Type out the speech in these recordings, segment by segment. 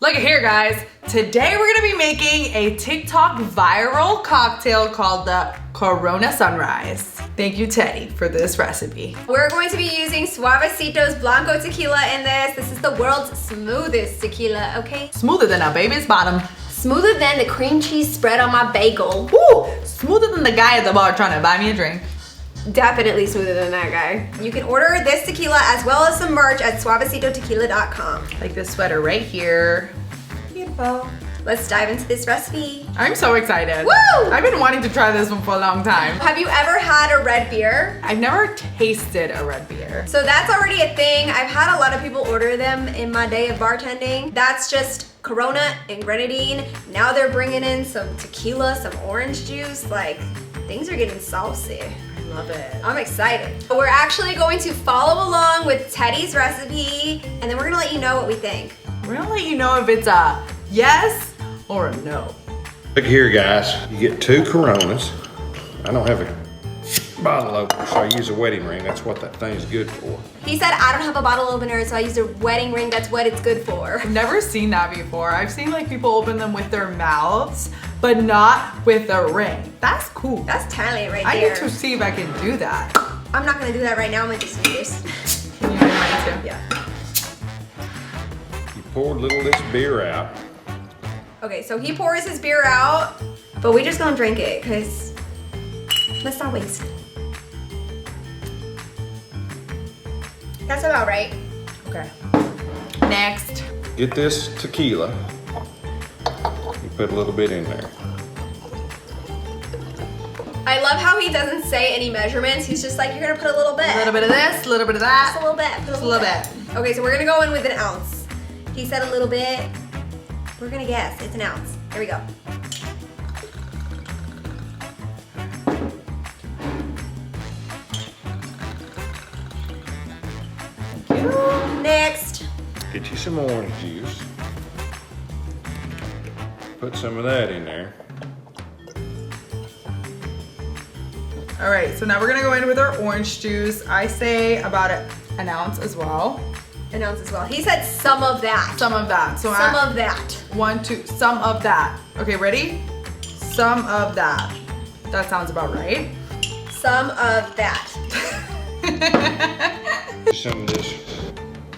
Look at here, guys. Today we're gonna be making a TikTok viral cocktail called the Corona Sunrise. Thank you, Teddy, for this recipe. We're going to be using Suavecito's Blanco tequila in this. This is the world's smoothest tequila, okay? Smoother than a baby's bottom. Smoother than the cream cheese spread on my bagel. Woo! Smoother than the guy at the bar trying to buy me a drink. Definitely smoother than that guy. You can order this tequila as well as some merch at suavecitotequila.com. Like this sweater right here. Beautiful. Let's dive into this recipe. I'm so excited. Woo! I've been wanting to try this one for a long time. Have you ever had a red beer? I've never tasted a red beer. So that's already a thing. I've had a lot of people order them in my day of bartending. That's just Corona and grenadine. Now they're bringing in some tequila, some orange juice. Like, things are getting saucy. Love it. I'm excited. We're actually going to follow along with Teddy's recipe, and then we're gonna let you know what we think. We're gonna let you know if it's a yes or a no. Look here, guys. You get 2 Coronas. I don't have a bottle opener, so I use a wedding ring. That's what that thing's good for. He said I don't have a bottle opener, so I used a wedding ring. That's what it's good for. I've never seen that before. I've seen like people open them with their mouths, but not with a ring. That's cool. That's talent right I there. need to see if I can do that. I'm not gonna do that right now. I'm gonna just do this. Can you do mine too? Yeah. You pour a little of this beer out. Okay, so he pours his beer out, but we just gonna drink it, cause let's not waste it. That's about right. Okay. Next. Get this tequila. You put a little bit in there. I love how he doesn't say any measurements. He's just like, you're gonna put a little bit. A little bit of this, a little bit of that. Just a little bit. Put Just a little bit. Okay, so we're gonna go in with an ounce. He said a little bit. We're gonna guess. It's an ounce. Here we go. Next. Get you some orange juice. Put some of that in there. All right, so now we're gonna go in with our orange juice. I say about an ounce as well. An ounce as well. He said some of that. Some of that. So Some of that. 1, 2, some of that. Okay, ready? Some of that. That sounds about right. Some of that. Some of this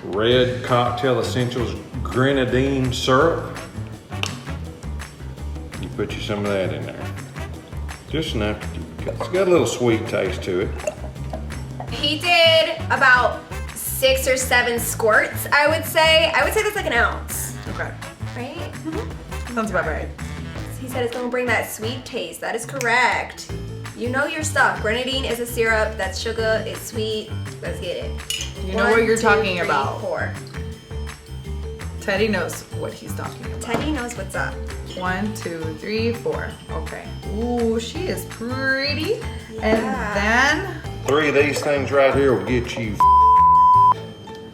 red Cocktail Essentials grenadine syrup. You put you some of that in there. Just enough. It's got a little sweet taste to it. He did about 6 or 7 squirts, I would say. I would say that's like an ounce, Okay, right? sounds about right. He said it's gonna bring that sweet taste. That is correct. You know your stuff. Grenadine is a syrup. That's sugar. It's sweet. Let's get it. You know what you're 1, 2, talking 3, about. 4. Teddy knows what he's talking about. Teddy knows what's up. 1, 2, 3, 4. Okay. Ooh, she is pretty. And then 3 of these things right here will get you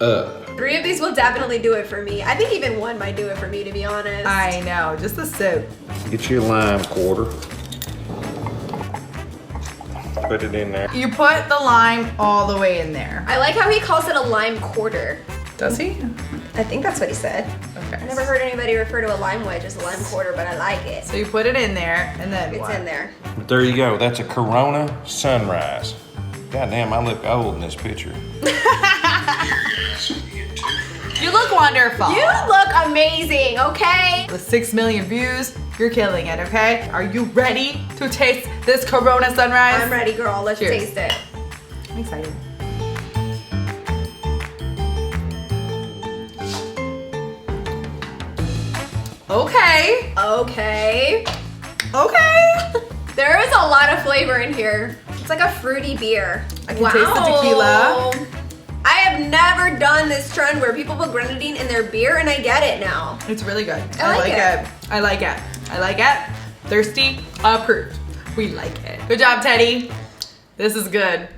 up. 3 of these will definitely do it for me. I think even 1 might do it for me, to be honest. I know, just a sip. Get you a lime quarter. Put it in there. You put the lime all the way in there. I like how he calls it a lime quarter. Does he? I think that's what he said. Okay. I never heard anybody refer to a lime wedge as a lime quarter, but I like it. So you put it in there, and then It's what? in there. But there you go. That's a Corona Sunrise. Goddamn, I look old in this picture. You look wonderful. You look amazing, okay? With 6 million views, you're killing it, okay? Are you ready to taste this Corona Sunrise? I'm ready, girl. Let's Cheers. taste it. I'm excited. Okay. Okay. Okay. There is a lot of flavor in here. It's like a fruity beer. I can taste the tequila. I have never done this trend where people put grenadine in their beer, and I get it now. It's really good. I like it. I like it. I like it. Thirsty, approved. We like it. Good job, Teddy. This is good.